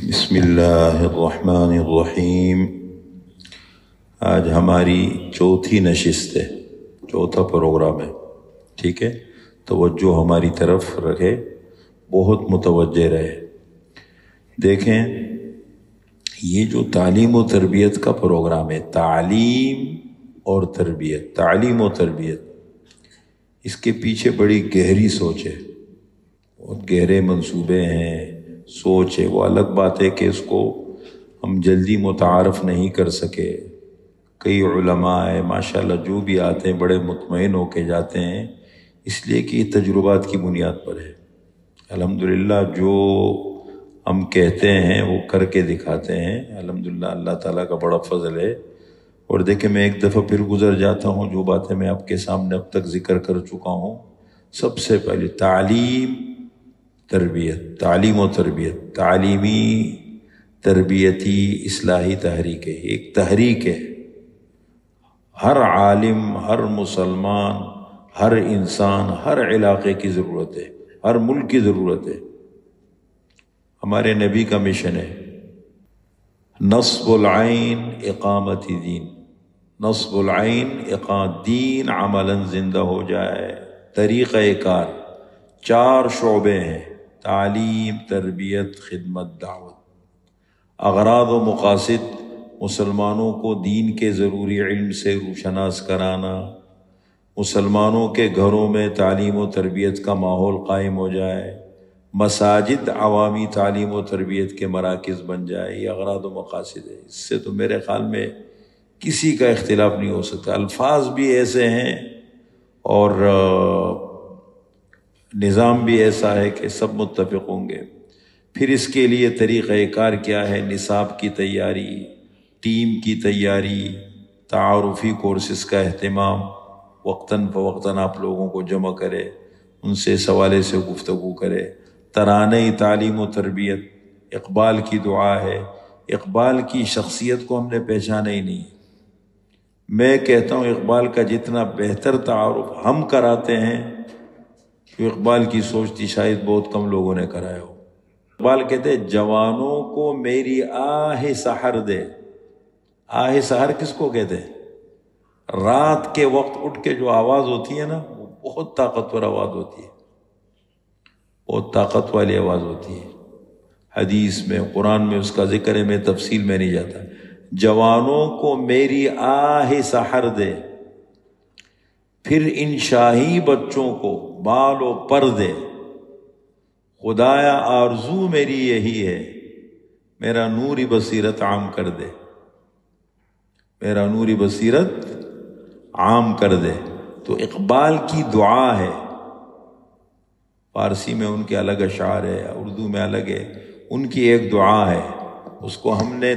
بسم اللہ الرحمن الرحیم۔ آج ہماری چوتھی نشست ہے، چوتھا پروگرام ہے، ٹھیک ہے؟ توجہ ہماری طرف رکھے، بہت متوجہ رہے۔ دیکھیں، یہ جو تعلیم و تربیت کا پروگرام ہے، تعلیم اور تربیت، تعلیم و تربیت، اس کے پیچھے بڑی گہری سوچ ہے، بہت گہرے منصوبے ہیں، سوچ ہے۔ وہ الگ بات ہے کہ اس کو ہم جلدی متعارف نہیں کر سکے۔ کئی علماء ہیں ماشاءاللہ، جو بھی آتے ہیں بڑے مطمئن ہو کے جاتے ہیں، اس لیے کہ یہ تجربات کی بنیاد پر ہے۔ الحمدللہ جو ہم کہتے ہیں وہ کر کے دکھاتے ہیں، الحمدللہ اللہ تعالیٰ کا بڑا فضل ہے۔ اور دیکھیں، میں ایک دفعہ پھر گزر جاتا ہوں، جو باتیں میں آپ کے سامنے اب تک ذکر کر چکا ہوں۔ سب سے پہلے تعلیم، تربیت، تعلیم و تربیت، تعلیمی تربیتی اصلاحی تحریک ہے، ایک تحریک ہے۔ ہر عالم، ہر مسلمان، ہر انسان، ہر علاقے کی ضرورت ہے، ہر ملک کی ضرورت ہے۔ ہمارے نبی کا مشن ہے نصب العین اقامت دین، نصب العین دین عملاً زندہ ہو جائے۔ طریقہ کار 4 شعبے ہیں: تعلیم، تربیت، خدمت، دعوت۔ اغراض و مقاصد: مسلمانوں کو دین کے ضروری علم سے روشناس کرانا، مسلمانوں کے گھروں میں تعلیم و تربیت کا ماحول قائم ہو جائے، مساجد عوامی تعلیم و تربیت کے مراکز بن جائے۔ یہ اغراض و مقاصد ہے۔ اس سے تو میرے خیال میں کسی کا اختلاف نہیں ہو سکتا۔ الفاظ بھی ایسے ہیں اور نظام بھی ایسا ہے کہ سب متفق ہوں گے۔ پھر اس کے لیے طریقہ کار کیا ہے؟ نصاب کی تیاری، ٹیم کی تیاری، تعارفی کورسز کا اہتمام، وقتاً فوقتاً آپ لوگوں کو جمع کرے، ان سے اس حوالے سے گفتگو کرے۔ ترانہ تعلیم و تربیت، اقبال کی دعا ہے۔ اقبال کی شخصیت کو ہم نے پہچانا ہی نہیں۔ میں کہتا ہوں اقبال کا جتنا بہتر تعارف ہم کراتے ہیں، جو اقبال کی سوچ تھی شاید بہت کم لوگوں نے کرایا ہو۔ اقبال کہتے ہیں جوانوں کو میری آہ سحر دے۔ آہ سحر کس کو کہتے ہیں؟ رات کے وقت اٹھ کے جو آواز ہوتی ہے نا، وہ بہت طاقتور آواز ہوتی ہے، بہت طاقت والی آواز ہوتی ہے۔ حدیث میں، قرآن میں اس کا ذکر ہے، میں تفصیل میں نہیں جاتا۔ جوانوں کو میری آہ سحر دے، پھر ان شاہی بچوں کو بال و پر دے۔ خدایا آرزو میری یہی ہے، میرا نوری بصیرت عام کر دے، میرا نوری بصیرت عام کر دے۔ تو اقبال کی دعا ہے۔ فارسی میں ان کے الگ اشعار ہے، اردو میں الگ ہے، ان کی ایک دعا ہے، اس کو ہم نے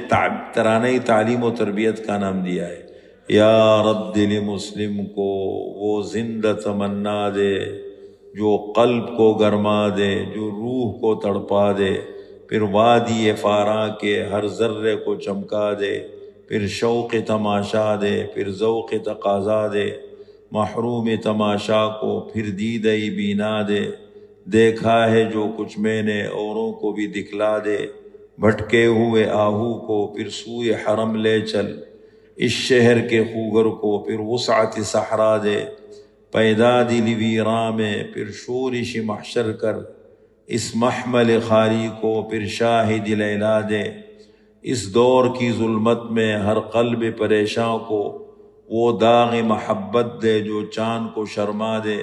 ترانہ تعلیم و تربیت کا نام دیا ہے۔ یا رب دل مسلم کو وہ زندہ تمنا دے، جو قلب کو گرما دے، جو روح کو تڑپا دے، پھر وادی فاراں کے ہر ذرے کو چمکا دے، پھر شوق تماشا دے، پھر ذوق تقاضا دے، محروم تماشا کو پھر دیدہ بینا دے۔ دیکھا ہے جو کچھ میں نے، اوروں کو بھی دکھلا دے، بھٹکے ہوئے آہو کو پھر سوئے حرم لے چل، اس شہر کے خوگر کو پھر وسعت صحرا دے، پیدا دل ویراں میں پھر شورش محشر کر، اس محمل خالی کو پھر شاہد لیلا دے۔ اس دور کی ظلمت میں ہر قلب پریشاں کو وہ داغ محبت دے جو چاند کو شرما دے۔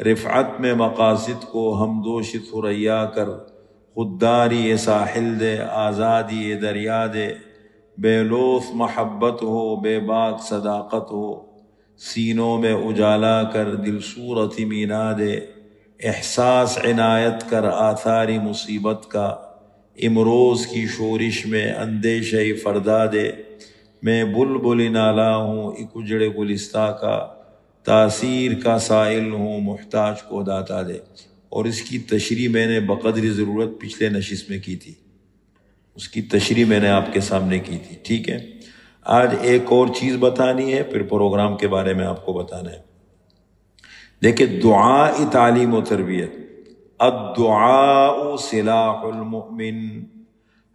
رفعت میں مقاصد کو ہمدوش ثریا کر، خودداری ساحل دے، آزادی دریا دے۔ بے لوث محبت ہو، بے باک صداقت ہو، سینوں میں اجالا کر دل صورت مینا دے۔ احساس عنایت کر آثاری مصیبت کا، امروز کی شورش میں اندیشہ فردا دے۔ میں بلبل نالا ہوں ایک اجڑے گلستہ کا، تاثیر کا سائل ہوں محتاج کو داتا دے۔ اور اس کی تشریح میں نے بقدر ضرورت پچھلے نشست میں کی تھی، اس کی تشریح میں نے آپ کے سامنے کی تھی، ٹھیک ہے؟ آج ایک اور چیز بتانی ہے، پھر پروگرام کے بارے میں آپ کو بتانا ہے۔ دیکھیں، دعا تعلیم و تربیت، الدعاء سلاح المؤمن،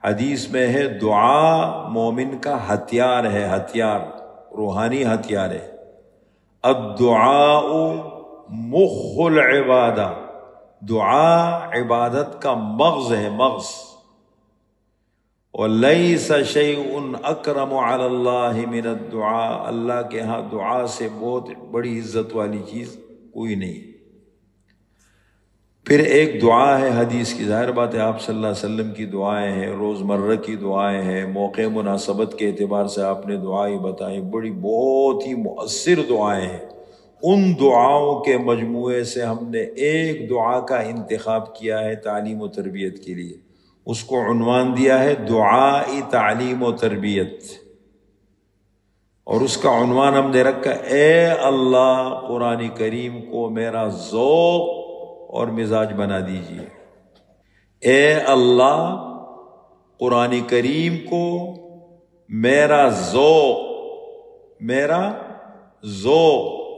حدیث میں ہے دعا مومن کا ہتھیار ہے، ہتھیار، روحانی ہتھیار ہے۔ الدعاء مخ العبادہ، دعا عبادت کا مغز ہے، مغز۔ وَلَيْسَ شَيْءٌ أَكْرَمُ عَلَى اللَّهِ مِنَ الدُّعَاء، اللہ کے ہاں دعا سے بہت بڑی عزت والی چیز کوئی نہیں۔ پھر ایک دعا ہے حدیث کی، ظاہر بات ہے آپ صلی اللہ علیہ وسلم کی دعائیں ہیں، روزمرہ کی دعائیں ہیں، موقع مناسبت کے اعتبار سے آپ نے دعائیں بتائیں، بڑی بہت ہی مؤثر دعائیں ہیں۔ ان دعاؤں کے مجموعے سے ہم نے ایک دعا کا انتخاب کیا ہے تعلیم و تربیت کے لیے، اس کو عنوان دیا ہے دعائی تعلیم و تربیت، اور اس کا عنوان ہم نے رکھا اے اللہ قرآن کریم کو میرا ذوق اور مزاج بنا دیجیے۔ اے اللہ قرآن کریم کو میرا ذوق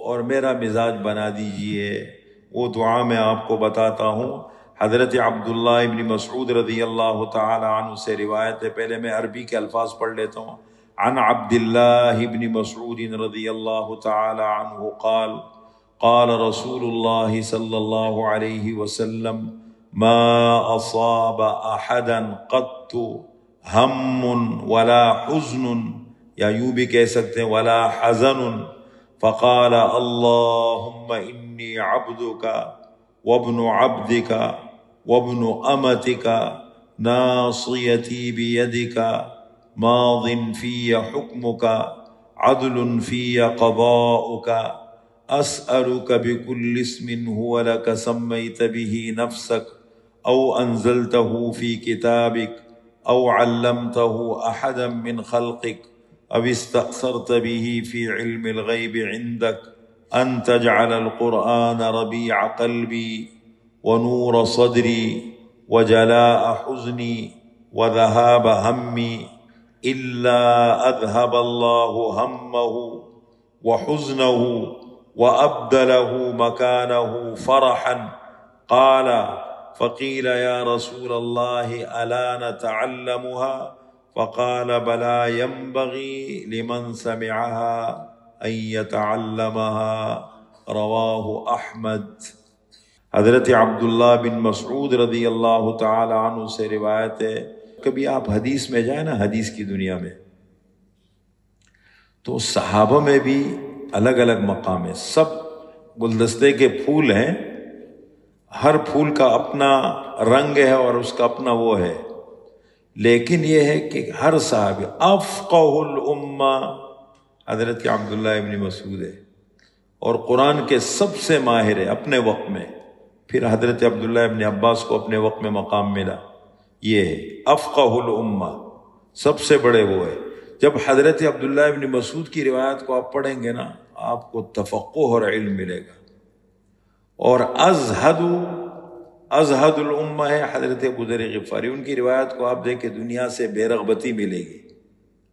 اور میرا مزاج بنا دیجیے۔ وہ دعا میں آپ کو بتاتا ہوں، حضرت عبداللہ ابن مسعود رضی اللہ تعالی عنہ سے روایت ہے، پہلے میں عربی کے الفاظ پڑھ لیتا ہوں۔ عن عبداللہ ابن مسعود رضی اللہ تعالی عنہ قال قال رسول اللہ صلی اللہ علیہ وسلم ما اصاب احدا قط ہم ولا حزن، یا یوں بھی کہہ سکتے ہیں ولا حزن، فقال اللہم انی عبدک وابن عبدک وابن امتک ناصیتی بیدک ماض فی حکمک عدل فی قضاؤک أسألك بكل اسم هو لك سميت به نفسك أو أنزلته في كتابك أو علمته أحدا من خلقك أو استأثرت به في علم الغيب عندك أن تجعل القرآن ربيع قلبي ونور صدري وجلاء حزني وذهاب همي إلا أذهب الله همه وحزنه وأبدله مكانه فرحا۔ قال فقيل يا رسول الله ألا نتعلمها؟ فقال بلى ينبغي لمن سمعها أن يتعلمها، رواه أحمد۔ حضرت عبداللہ بن مسعود رضی اللہ تعالی عنہ سے روایت ہے، کبھی آپ حدیث میں جائیں نا، حدیث کی دنیا میں، تو صحابہ میں بھی الگ الگ مقام ہے، سب گلدستے کے پھول ہیں، ہر پھول کا اپنا رنگ ہے اور اس کا اپنا وہ ہے، لیکن یہ ہے کہ ہر صحابی افقہ الامہ حضرت عبداللہ ابن مسعود ہے، اور قرآن کے سب سے ماہر ہے اپنے وقت میں۔ پھر حضرت عبداللہ ابن عباس کو اپنے وقت میں مقام ملا، یہ ہے افقہ الامہ، سب سے بڑے وہ ہے۔ جب حضرت عبداللہ ابن مسعود کی روایت کو آپ پڑھیں گے نا، آپ کو تفقہ اور علم ملے گا۔ اور ازہد الامہ ہے حضرت ابو ذر غفاری، ان کی روایت کو آپ دیکھیں دنیا سے بے رغبتی ملے گی۔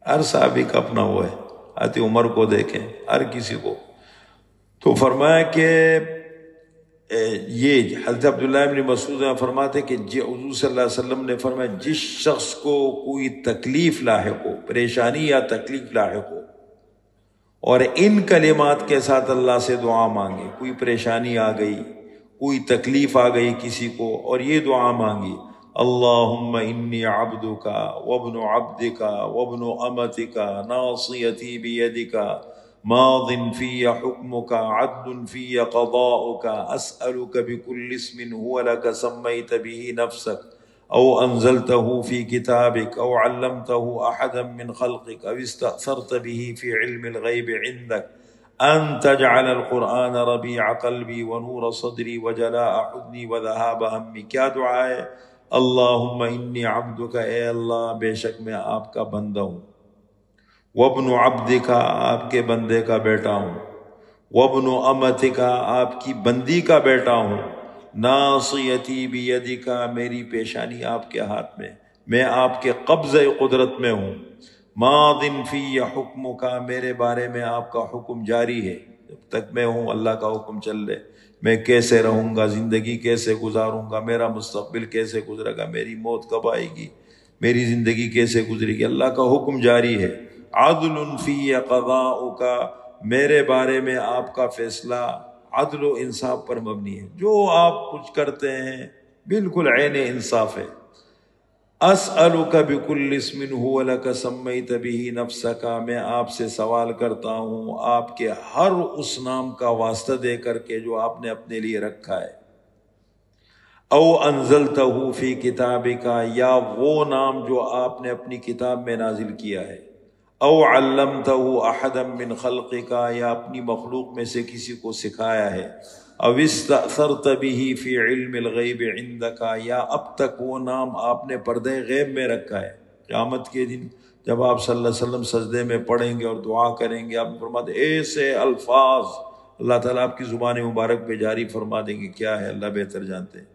ہر صحابی کا اپنا وہ ہے، حضرت عمر کو دیکھیں، ہر کسی کو۔ تو فرمایا کہ یہ حضرت عبداللہ ابن مسعود فرماتے کہ حضور صلی اللہ علیہ وسلم نے فرمایا جس شخص کو کوئی تکلیف لاحق ہو، پریشانی یا تکلیف لاحق ہو، اور ان کلمات کے ساتھ اللہ سے دعا مانگے، کوئی پریشانی آ گئی، کوئی تکلیف آ گئی کسی کو، اور یہ دعا مانگی اللہم انی عبدک وابن عبدک وابن امتک ناصیتی بیدک ماض فی حکمک عدل فی قضاؤک اسألک بکل اسم هو لک سمیت به نفسک او انزلته فی کتابک او علمته احدا من خلقک او استأثرت به فی علم الغیب عندک ان تجعل القرآن ربیع قلبی ونور صدری وجلاء حزنی وذہاب ہمی۔ کیا دعا ہے؟ اللہم انی عبدک، اے اللہ بے شک میں آپ کا بندہ ہوں، وابن عبدک آپ کے بندے کا بیٹا ہوں، وابن امتک آپ کی بندی کا بیٹا ہوں، ناصیتی بیدک میری پیشانی آپ کے ہاتھ میں آپ کے قبضہ قدرت میں ہوں، ماض فی حکمک میرے بارے میں آپ کا حکم جاری ہے، جب تک میں ہوں اللہ کا حکم چل رہے، میں کیسے رہوں گا، زندگی کیسے گزاروں گا، میرا مستقبل کیسے گزرے گا، میری موت کب آئے گی، میری زندگی کیسے گزرے گی؟ اللہ کا حکم جاری ہے، عدل فی قضاؤک، میرے بارے میں آپ کا فیصلہ عدل و انصاف پر مبنی ہے، جو آپ کچھ کرتے ہیں بالکل عین انصاف ہے۔ اسألک بکل اسم هو لک سمیت بہ نفسک، میں آپ سے سوال کرتا ہوں آپ کے ہر اس نام کا واسطہ دے کر کے جو آپ نے اپنے لیے رکھا ہے، او انزلتہ فی کتابک، یا وہ نام جو آپ نے اپنی کتاب میں نازل کیا ہے، او علمتہ احدا من خلقک، یا اپنی مخلوق میں سے کسی کو سکھایا ہے، او استأثرت بہ فی علم الغیب عندک، یا اب تک وہ نام آپ نے پردہ غیب میں رکھا ہے۔ قیامت کے دن جب آپ صلی اللہ علیہ وسلم سجدے میں پڑھیں گے اور دعا کریں گے، آپ فرماتے ایسے الفاظ اللہ تعالیٰ آپ کی زبان مبارک پہ جاری فرما دیں گے، کیا ہے اللہ بہتر جانتے ہیں۔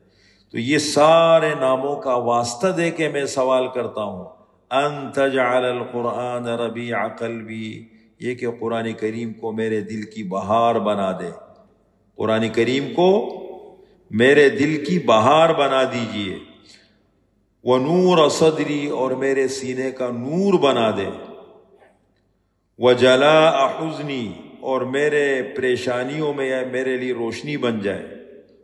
تو یہ سارے ناموں کا واسطہ دے کے میں سوال کرتا ہوں، ان تجعل القرآن ربیع قلبی، یہ کہ قرآن کریم کو میرے دل کی بہار بنا دے، قرآن کریم کو میرے دل کی بہار بنا دیجئے، ونور صدری، اور میرے سینے کا نور بنا دے، وجلاء حزنی، اور میرے پریشانیوں میں میرے لیے روشنی بن جائے،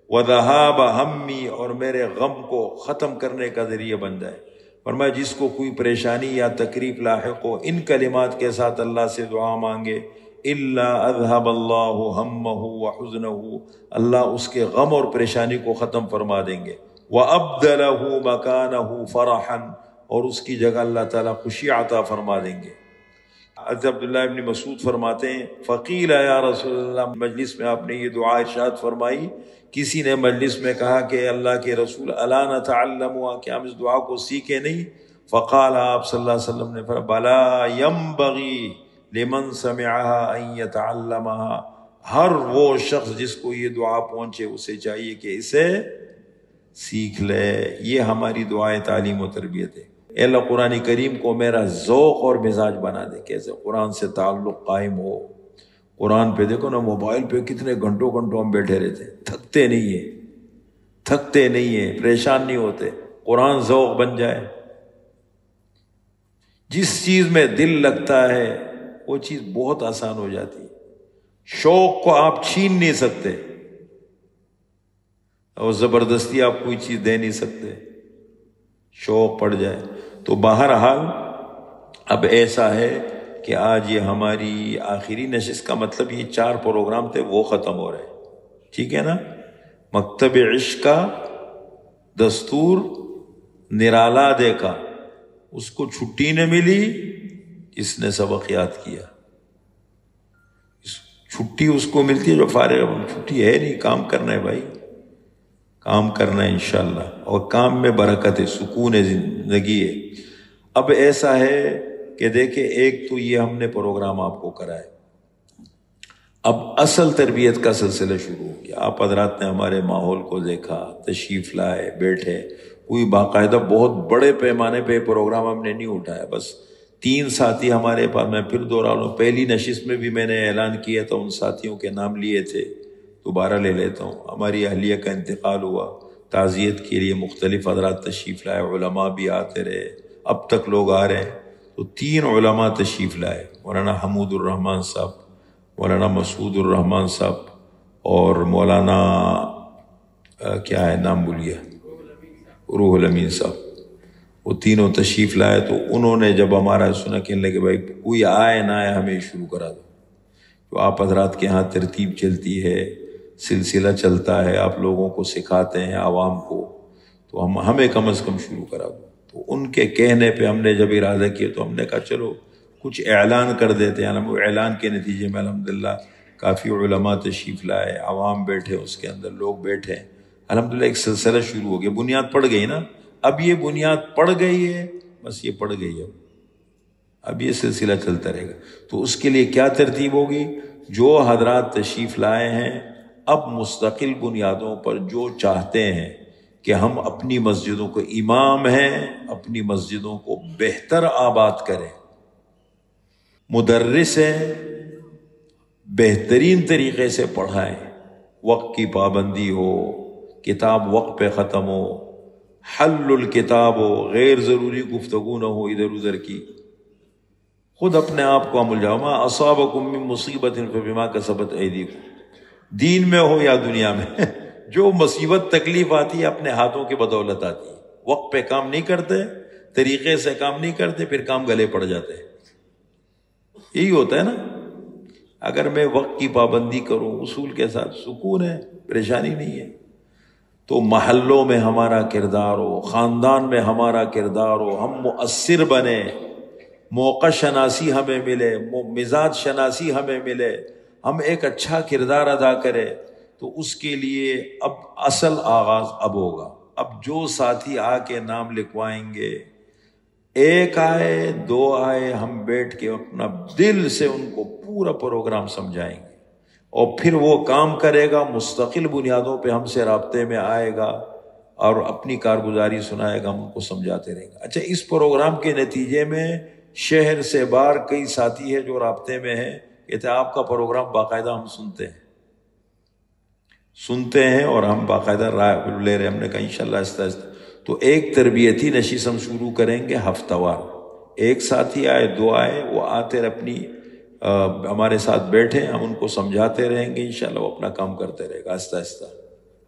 وذہاب ہمی، اور میرے غم کو ختم کرنے کا ذریعہ بن جائے۔ فرمایا جس کو کوئی پریشانی یا تکلیف لاحق ہو، ان کلمات کے ساتھ اللہ سے دعا مانگے، الا اذهب اللہ ہمہ وحزنہ، اللہ اس کے غم اور پریشانی کو ختم فرما دیں گے، وابدلہ مکانہ فرحا، اور اس کی جگہ اللہ تعالیٰ خوشی عطا فرما دیں گے۔ حضرت عبداللہ ابن مسعود فرماتے ہیں، فقیل یا رسول اللہ، مجلس میں آپ نے یہ دعا ارشاد فرمائی، کسی نے مجلس میں کہا کہ اللہ کے رسول الا نتعلم، کہ ہم اس دعا کو سیکھے نہیں؟ فقال، آپ صلی اللہ علیہ وسلم نے فرمایا، بلا ينبغي لمن سمعها ان يتعلمها، ہر وہ شخص جس کو یہ دعا پہنچے اسے چاہیے کہ اسے سیکھ لے۔ یہ ہماری دعائیں تعلیم و تربیت ہے۔ اے اللہ قرآن کریم کو میرا ذوق اور مزاج بنا دے، کیسے قرآن سے تعلق قائم ہو۔ قرآن پہ دیکھو نا، موبائل پہ کتنے گھنٹوں گھنٹوں ہم بیٹھے رہتے، تھکتے نہیں ہیں، پریشان نہیں ہوتے۔ قرآن ذوق بن جائے، جس چیز میں دل لگتا ہے وہ چیز بہت آسان ہو جاتی ہے، شوق کو آپ چھین نہیں سکتے، اور زبردستی آپ کوئی چیز دے نہیں سکتے، شوق پڑ جائے۔ تو بہرحال اب ایسا ہے کہ آج یہ ہماری آخری نشست، کا مطلب یہ 4 پروگرام تھے وہ ختم ہو رہے ہیں، ٹھیک ہے نا؟ مکتب عشق کا دستور نرالا دیکھا، اس کو چھٹی نہ ملی، اس نے سبق یاد کیا۔ چھٹی اس کو ملتی ہے جو فارغ، چھٹی ہے نہیں، کام کرنا ہے بھائی، کام کرنا ہے انشاءاللہ، اور کام میں برکت ہے، سکون ہے، زندگی ہے۔ اب ایسا ہے کہ دیکھیں، ایک تو یہ ہم نے پروگرام آپ کو کرائے، اب اصل تربیت کا سلسلہ شروع ہو گیا۔ آپ حضرات نے ہمارے ماحول کو دیکھا، تشریف لائے، بیٹھے، کوئی باقاعدہ بہت بڑے پیمانے پہ پروگرام ہم نے نہیں اٹھایا، بس 3 ساتھی ہمارے پاس، میں پھر دوہرا لوں، پہلی نشست میں بھی میں نے اعلان کیا تھا، ان ساتھیوں کے نام لیے تھے، دوبارہ لے لیتا ہوں۔ ہماری اہلیہ کا انتقال ہوا، تعزیت کے لیے مختلف حضرات تشریف لائے، علماء بھی آتے رہے، اب تک لوگ آ رہے ہیں۔ تو 3 علماء تشریف لائے، مولانا حمود الرحمان صاحب، مولانا مسعود الرحمان صاحب، اور مولانا کیا ہے نام بھول گیا، روح الامین صاحب، وہ تینوں تشریف لائے۔ تو انہوں نے جب ہمارا سنا، کہنے لگے بھائی کوئی آئے نہ آئے ہمیں شروع کرا دو، تو آپ حضرات کے ہاں ترتیب چلتی ہے، سلسلہ چلتا ہے، آپ لوگوں کو سکھاتے ہیں عوام کو، تو ہمیں کم از کم شروع کرا دو۔ تو ان کے کہنے پہ ہم نے جب ارادہ کیا تو ہم نے کہا چلو کچھ اعلان کر دیتے ہیں۔ وہ اعلان کے نتیجے میں الحمدللہ کافی علماء تشریف لائے، عوام بیٹھے، اس کے اندر لوگ بیٹھے، الحمدللہ ایک سلسلہ شروع ہو گیا۔ بنیاد پڑ گئی نا، اب یہ بنیاد پڑ گئی ہے، بس یہ پڑ گئی ہے، اب یہ سلسلہ چلتا رہے گا۔ تو اس کے لیے کیا ترتیب ہوگی؟ جو حضرات تشریف لائے ہیں، اب مستقل بنیادوں پر جو چاہتے ہیں کہ ہم اپنی مسجدوں کو، امام ہیں، اپنی مسجدوں کو بہتر آباد کریں، مدرس ہیں، بہترین طریقے سے پڑھائیں، وقت کی پابندی ہو، کتاب وقت پہ ختم ہو، حل الکتاب ہو، غیر ضروری گفتگو نہ ہو ادھر ادھر کی، خود اپنے آپ کو عمل جاؤ. ما اصابکم من مصیبت فبما کسبت ایدیکم، دین میں ہو یا دنیا میں جو مصیبت تکلیف آتی ہے اپنے ہاتھوں کی بدولت آتی ہے. وقت پہ کام نہیں کرتے، طریقے سے کام نہیں کرتے، پھر کام گلے پڑ جاتے ہیں. یہی ہوتا ہے نا. اگر میں وقت کی پابندی کروں اصول کے ساتھ، سکون ہے، پریشانی نہیں ہے. تو محلوں میں ہمارا کردار ہو، خاندان میں ہمارا کردار ہو، ہم مؤثر بنے، موقع شناسی ہمیں ملے، مزاج شناسی ہمیں ملے، ہم ایک اچھا کردار ادا کریں. تو اس کے لیے اب اصل آغاز اب ہوگا. اب جو ساتھی آ کے نام لکھوائیں گے، ایک آئے دو آئے، ہم بیٹھ کے اپنا دل سے ان کو پورا پروگرام سمجھائیں گے، اور پھر وہ کام کرے گا، مستقل بنیادوں پہ ہم سے رابطے میں آئے گا اور اپنی کارگزاری سنائے گا، ہم ان کو سمجھاتے رہیں گے. اچھا، اس پروگرام کے نتیجے میں شہر سے باہر کئی ساتھی ہیں جو رابطے میں ہیں، کہتے ہیں آپ کا پروگرام باقاعدہ ہم سنتے ہیں اور ہم باقاعدہ رائے لے رہے ہیں. ہم نے کہا انشاءاللہ آہستہ آہستہ. تو ایک تربیتی نشست ہم شروع کریں گے ہفتہ وار. ایک ساتھی آئے دو آئے، وہ آتے اپنی ہمارے ساتھ بیٹھے، ہم ان کو سمجھاتے رہیں گے. انشاءاللہ وہ اپنا کام کرتے رہے گا آہستہ آہستہ.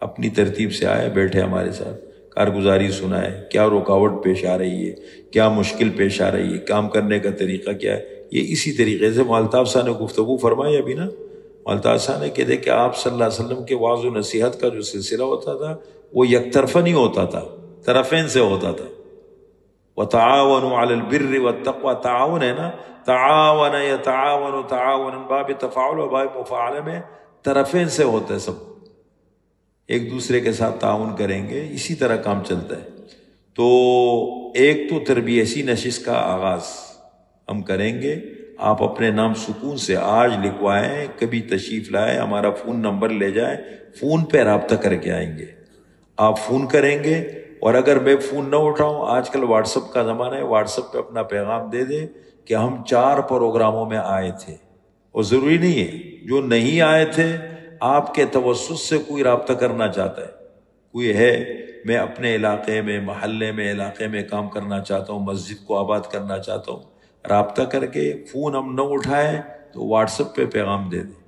اپنی ترتیب سے آئے، بیٹھے ہمارے ساتھ، کارگزاری سنائے، کیا رکاوٹ پیش آ رہی ہے، کیا مشکل پیش آ رہی ہے، کام کرنے کا طریقہ کیا ہے. یہ اسی طریقے سے مالتاف صاحب نے گفتگو فرمائی ابھی نا. مالتاف صاحب نے کہتے کہ آپ صلی اللہ علیہ وسلم کے وعظ و نصیحت کا جو سلسلہ ہوتا تھا وہ یک طرفہ نہیں ہوتا تھا، طرفین سے ہوتا تھا. وَتَعَاوَنُوا عَلَى الْبِرِّ وَالتَّقْوَى، تعاون ہے نا، تعاون یتعاون، تعاون باب تفاعل و باب مفاعلہ میں طرفین سے ہوتا ہے. سب ایک دوسرے کے ساتھ تعاون کریں گے، اسی طرح کام چلتا ہے. تو ایک تو تربیتی نشست کا آغاز ہم کریں گے. آپ اپنے نام سکون سے آج لکھوائیں، کبھی تشریف لائیں، ہمارا فون نمبر لے جائیں، فون پہ رابطہ کر کے آئیں گے. آپ فون کریں گے، اور اگر میں فون نہ اٹھاؤں، آج کل واٹس اپ کا زمانہ ہے، واٹس اپ پہ اپنا پیغام دے دیں کہ ہم 4 پروگراموں میں آئے تھے. اور ضروری نہیں ہے جو نہیں آئے تھے، آپ کے توسط سے کوئی رابطہ کرنا چاہتا ہے، کوئی ہے میں اپنے علاقے میں، محلے میں، علاقے میں کام کرنا چاہتا ہوں، مسجد کو آباد کرنا چاہتا ہوں، رابطہ کر کے. فون ہم نہ اٹھائیں تو واٹس ایپ پہ پیغام دے دیں،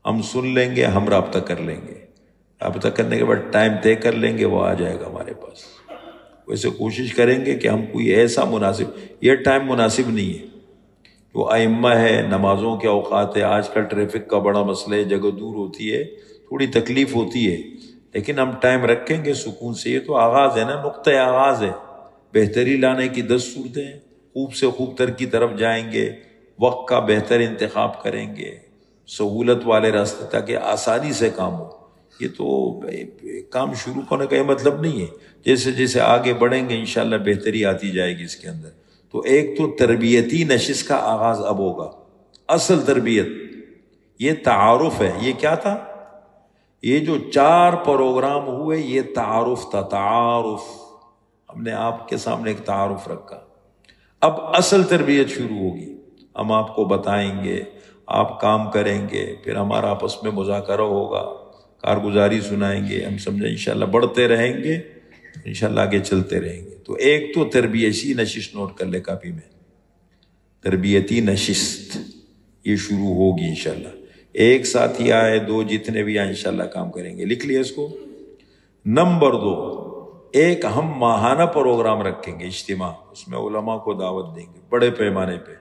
ہم سن لیں گے، ہم رابطہ کر لیں گے. رابطہ کرنے کے بعد ٹائم طے کر لیں گے، وہ آ جائے گا ہمارے پاس. ویسے کوشش کریں گے کہ ہم کوئی ایسا مناسب، یہ ٹائم مناسب نہیں ہے، جو ائمہ ہے، نمازوں کے اوقات ہے، آج کل ٹریفک کا بڑا مسئلہ ہے، جگہ دور ہوتی ہے، تھوڑی تکلیف ہوتی ہے، لیکن ہم ٹائم رکھیں گے سکون سے. یہ تو آغاز ہے نا، نقطۂ آغاز ہے. بہتری لانے کی 10 صورتیں، خوب سے خوب تر کی طرف جائیں گے، وقت کا بہتر انتخاب کریں گے، سہولت والے راستے تاکہ آسانی سے کام ہو. یہ تو کام شروع ہونے کا یہ مطلب نہیں ہے، جیسے جیسے آگے بڑھیں گے انشاءاللہ بہتری آتی جائے گی اس کے اندر. تو ایک تو تربیتی نشست کا آغاز اب ہوگا. اصل تربیت یہ تعارف ہے. یہ کیا تھا؟ یہ جو 4 پروگرام ہوئے یہ تعارف تھا. تعارف، ہم نے آپ کے سامنے ایک تعارف رکھا. اب اصل تربیت شروع ہوگی. ہم آپ کو بتائیں گے، آپ کام کریں گے، پھر ہمارا آپس میں مذاکرہ ہوگا، کارگزاری سنائیں گے، ہم سمجھیں انشاءاللہ بڑھتے رہیں گے، انشاءاللہ آگے چلتے رہیں گے. تو ایک تو تربیتی نشست نوٹ کر لے کاپی میں، تربیتی نشست یہ شروع ہوگی انشاءاللہ. ایک ساتھی آئے، 2 جتنے بھی آئے انشاءاللہ کام کریں گے. لکھ لیا اس کو. نمبر 2، ایک ہم ماہانہ پروگرام رکھیں گے، اجتماع، اس میں علماء کو دعوت دیں گے بڑے پیمانے پہ.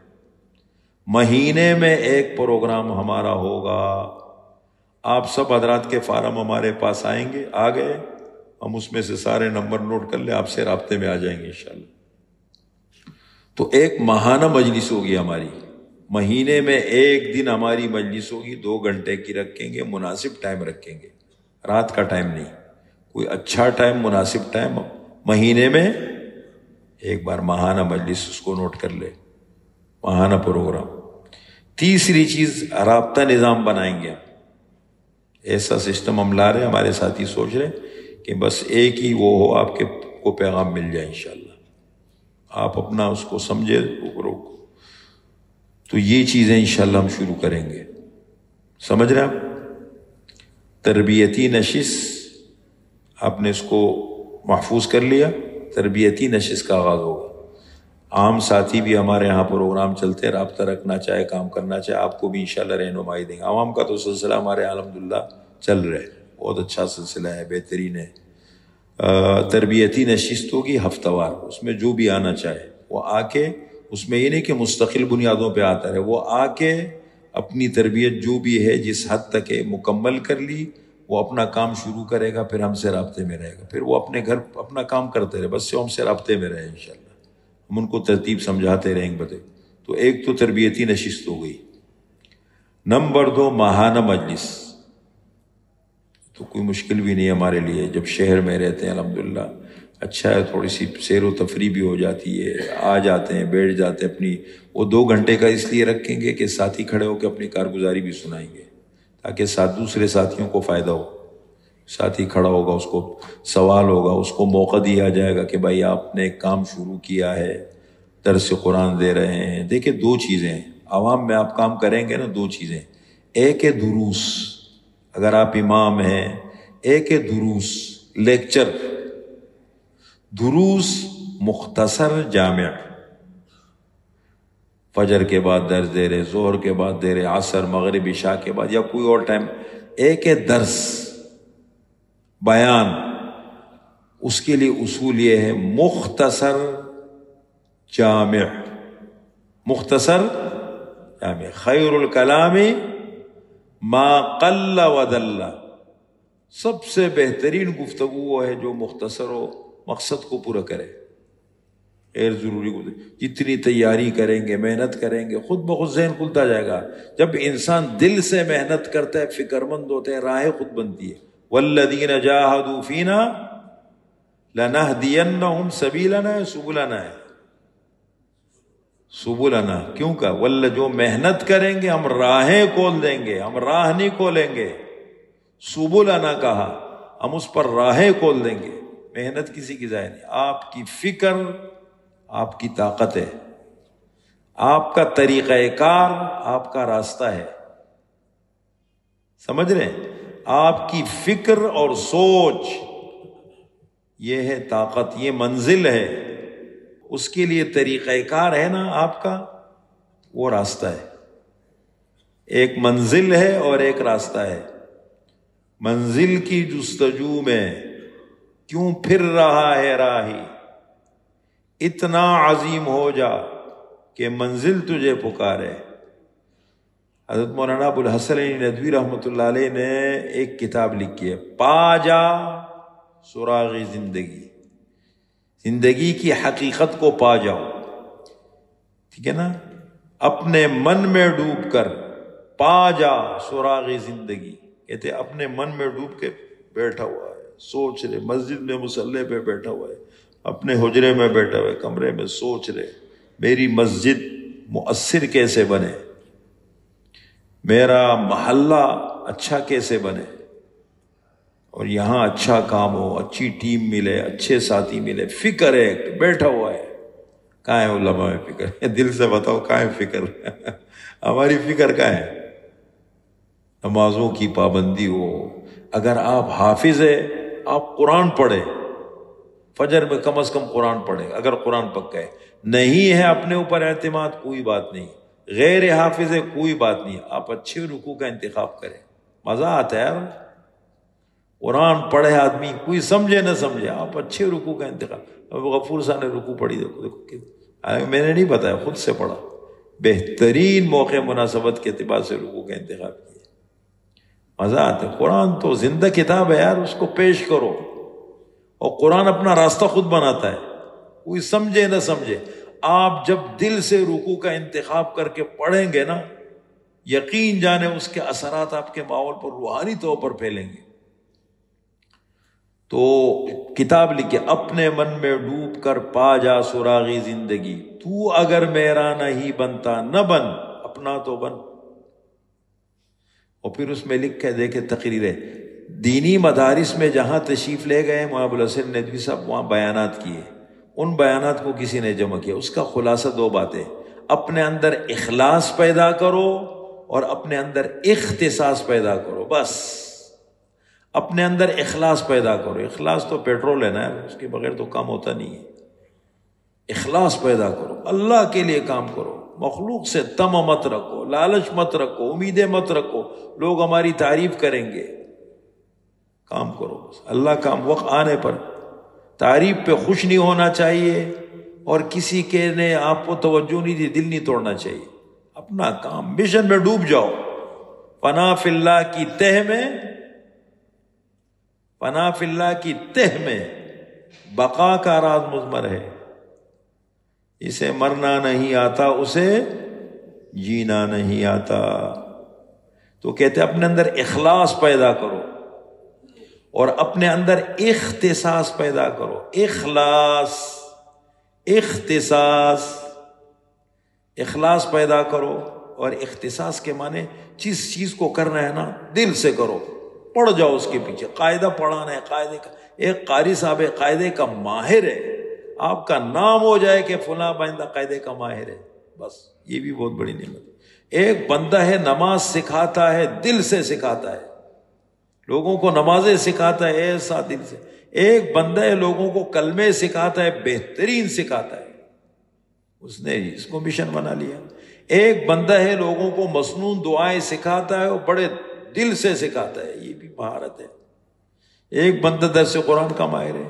مہینے میں ایک پروگرام ہمارا ہوگا. آپ سب حضرات کے فارم ہمارے پاس آئیں گے، آ گئے، ہم اس میں سے سارے نمبر نوٹ کر لیں، آپ سے رابطے میں آ جائیں گے انشاءاللہ. تو ایک ماہانہ مجلس ہوگی ہماری، مہینے میں ایک دن ہماری مجلس ہوگی، 2 گھنٹے کی رکھیں گے، مناسب ٹائم رکھیں گے، رات کا ٹائم نہیں، کوئی اچھا ٹائم، مناسب ٹائم. مہینے میں ایک بار ماہانہ مجلس، اس کو نوٹ کر لے، ماہانہ پروگرام. تیسری چیز، رابطہ نظام بنائیں گے. ایسا سسٹم ہم لا رہے، ہمارے ساتھی سوچ رہے کہ بس ایک ہی وہ ہو، آپ کے کو پیغام مل جائے انشاءاللہ، آپ اپنا اس کو سمجھے روکو. تو یہ چیزیں انشاءاللہ ہم شروع کریں گے. سمجھ رہے آپ؟ تربیتی نشست آپ نے اس کو محفوظ کر لیا، تربیتی نشست کا آغاز ہوگا۔ عام ساتھی بھی ہمارے یہاں پروگرام چلتے ہیں، رابطہ رکھنا چاہے، کام کرنا چاہے، آپ کو بھی انشاءاللہ رہنمائی دیں گے۔ عوام کا تو سلسلہ ہمارے الحمدللہ چل رہا ہے، بہت اچھا سلسلہ ہے، بہترین ہے۔ تربیتی نشست ہوگی ہفتہ وار، اس میں جو بھی آنا چاہے وہ آ کے، اس میں یہ نہیں کہ مستقل بنیادوں پہ آتا رہے، وہ آ کے اپنی تربیت جو بھی ہے جس حد تک ہے مکمل کر لی، وہ اپنا کام شروع کرے گا، پھر ہم سے رابطے میں رہے گا، پھر وہ اپنے گھر اپنا کام کرتے رہے، بس ہم سے رابطے میں رہے انشاءاللہ، ہم ان کو ترتیب سمجھاتے رہیں گے۔ تو ایک تو تربیتی نشست ہو گئی۔ نمبر 2 ماہانہ مجلس، تو کوئی مشکل بھی نہیں ہمارے لیے، جب شہر میں رہتے ہیں الحمدللہ اچھا ہے، تھوڑی سی سیر و تفریح بھی ہو جاتی ہے، آ جاتے ہیں، بیٹھ جاتے ہیں اپنی، وہ 2 گھنٹے کا اس لیے رکھیں گے کہ ساتھی کھڑے ہو کے اپنی کارگزاری بھی سنائیں گے تاکہ دوسرے ساتھیوں کو فائدہ ہو۔ ساتھی کھڑا ہوگا، اس کو سوال ہوگا، اس کو موقع دیا جائے گا کہ بھائی آپ نے ایک کام شروع کیا ہے، درس قرآن دے رہے ہیں۔ دیکھیں 2 چیزیں ہیں، عوام میں آپ کام کریں گے نا، 2 چیزیں، ایک ہے دروس، اگر آپ امام ہیں، ایک ہے دروس لیکچر، دروس مختصر جامع، فجر کے بعد درس دے رہے، ظہر کے بعد دے رہے، عصر مغرب عشاء کے بعد یا کوئی اور ٹائم، ایک ہے درس بیان، اس کے لیے اصول یہ ہے مختصر جامع، مختصر جامع، خیر الکلام ما قل و دل، سب سے بہترین گفتگو وہ ہے جو مختصر ہو، مقصد کو پورا کرے، غیر ضروری کو جتنی تیاری کریں گے، محنت کریں گے، خود بخود ذہن کھلتا جائے گا۔ جب انسان دل سے محنت کرتا ہے، فکر مند ہوتے ہیں، راہیں خود بنتی ہے۔ والذین جاہدوا فینا لنہدینہم سبیلنا، سبلنا ہے، سبلنا کیوں کہا؟ جو محنت کریں گے ہم راہیں کھول دیں گے، ہم راہ نہیں کھولیں گے، سبلنا کہا، ہم اس پر راہیں کھول دیں گے۔ محنت کسی کی ضائع نہیں، آپ کی فکر آپ کی طاقت ہے، آپ کا طریقہ کار آپ کا راستہ ہے، سمجھ رہے ہیں؟ آپ کی فکر اور سوچ یہ ہے طاقت، یہ منزل ہے، اس کے لیے طریقہ کار ہے نا آپ کا، وہ راستہ ہے۔ ایک منزل ہے اور ایک راستہ ہے۔ منزل کی جستجو میں کیوں پھر رہا ہے راہی، اتنا عظیم ہو جا کہ منزل تجھے پکارے۔ حضرت مولانا ابوالحسن علی ندوی رحمۃ اللہ علیہ نے ایک کتاب لکھی ہے، پا جا سراغ زندگی، زندگی کی حقیقت کو پا جاؤ، ٹھیک ہے نا؟ اپنے من میں ڈوب کر پا جا سراغ زندگی، کہتے اپنے من میں ڈوب کے بیٹھا ہوا ہے، سوچ رہے، مسجد میں مصلی پہ بیٹھا ہوا ہے، اپنے حجرے میں بیٹھا ہوا ہے، کمرے میں سوچ رہے میری مسجد مؤثر کیسے بنے، میرا محلہ اچھا کیسے بنے، اور یہاں اچھا کام ہو، اچھی ٹیم ملے، اچھے ساتھی ملے، فکر ہے، بیٹھا ہوا ہے۔ کہاں ہے علماء میں فکر؟ دل سے بتاؤ کہاں ہے فکر؟ ہماری فکر کہاں ہے؟ نمازوں کی پابندی ہو، اگر آپ حافظ ہے آپ قرآن پڑھے، فجر میں کم از کم قرآن پڑھے، اگر قرآن پکا ہے، نہیں ہے اپنے اوپر اعتماد کوئی بات نہیں، غیر حافظ ہے کوئی بات نہیں، آپ اچھے رکوع کا انتخاب کریں، مزہ آتا ہے یار، قرآن پڑھے آدمی، کوئی سمجھے نہ سمجھے، آپ اچھے رکوع کا انتخاب۔ اب غفور صاحب نے رکوع پڑھی، دیکھو میں نے نہیں بتایا، خود سے پڑھا، بہترین موقع مناسبت کے اعتبار سے رکوع کا انتخاب کیا، مزہ آتا ہے۔ قرآن تو زندہ کتاب ہے یار، اس کو پیش کرو، اور قرآن اپنا راستہ خود بناتا ہے، کوئی سمجھے نہ سمجھے، آپ جب دل سے رکوع کا انتخاب کر کے پڑھیں گے نا، یقین جانے اس کے اثرات آپ کے ماحول پر روحانی طور پر پھیلیں گے۔ تو کتاب لکھے، اپنے من میں ڈوب کر پا جا سراغی زندگی، تو اگر میرا نہیں بنتا نہ بن، اپنا تو بن۔ اور پھر اس میں لکھ کے دیکھے تقریریں، دینی مدارس میں جہاں تشریف لے گئے مولانا ابوالحسن ندوی صاحب، وہاں بیانات کیے، ان بیانات کو کسی نے جمع کیا، اس کا خلاصہ 2 باتیں، اپنے اندر اخلاص پیدا کرو اور اپنے اندر اختصاص پیدا کرو، بس اپنے اندر اخلاص پیدا کرو. اخلاص تو پیٹرول ہے نا، اس کے بغیر تو کام ہوتا نہیں ہے. اخلاص پیدا کرو، اللہ کے لیے کام کرو، مخلوق سے طمع مت رکھو، لالچ مت رکھو، امیدیں مت رکھو لوگ ہماری تعریف کریں گے. کام کرو بس اللہ کا. وقت آنے پر تعریف پہ خوش نہیں ہونا چاہیے، اور کسی کے نے آپ کو توجہ نہیں دی دل نہیں توڑنا چاہیے. اپنا کام مشن میں ڈوب جاؤ. پناہ فی اللہ کی تہ میں، پناہ فی اللہ کی تہ میں بقا کا راز مضمر ہے. اسے مرنا نہیں آتا، اسے جینا نہیں آتا. تو کہتے اپنے اندر اخلاص پیدا کرو اور اپنے اندر اختصاص پیدا کرو. اخلاص، اختصاص، اخلاص پیدا کرو. اور اختصاص کے معنی جس چیز کو کرنا ہے نا دل سے کرو، پڑھ جاؤ اس کے پیچھے. قاعدہ پڑھانا ہے، قاعدے کا ایک قاری صاحب ہے، قاعدے کا ماہر ہے، آپ کا نام ہو جائے کہ فلاں بندہ قاعدے کا ماہر ہے، بس یہ بھی بہت بڑی نعمت ہے. ایک بندہ ہے نماز سکھاتا ہے، دل سے سکھاتا ہے، لوگوں کو نمازیں سکھاتا ہے ایسا دل سے. ایک بندہ ہے لوگوں کو کلمے سکھاتا ہے، بہترین سکھاتا ہے، اس نے اس کو مشن بنا لیا. ایک بندہ ہے لوگوں کو مسنون دعائیں سکھاتا ہے اور بڑے دل سے سکھاتا ہے، یہ بھی مہارت ہے. ایک بندہ درس قرآن کا ماہر ہے.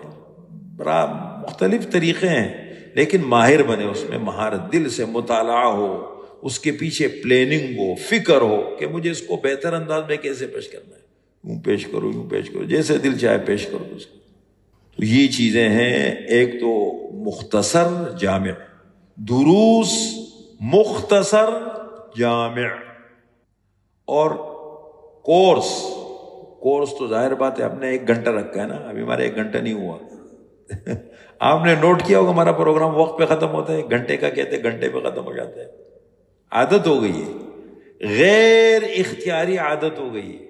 بڑا مختلف طریقے ہیں، لیکن ماہر بنے اس میں، مہارت، دل سے مطالعہ ہو، اس کے پیچھے پلاننگ ہو، فکر ہو کہ مجھے اس کو بہتر انداز میں کیسے پیش کرنا ہے. یوں پیش کرو، یوں پیش کرو، جیسے دل چاہے پیش کرو اس کو. تو یہ چیزیں ہیں. ایک تو مختصر جامع، دروس مختصر جامع، اور کورس تو ظاہر بات ہے ہم نے 1 گھنٹہ رکھا ہے نا، ابھی ہمارا 1 گھنٹہ نہیں ہوا. آپ نے نوٹ کیا ہوگا ہمارا پروگرام وقت پہ ختم ہوتا ہے، 1 گھنٹے کا کہتے ہیں گھنٹے پہ ختم ہو جاتا ہے. عادت ہو گئی ہے، غیر اختیاری عادت ہو گئی ہے.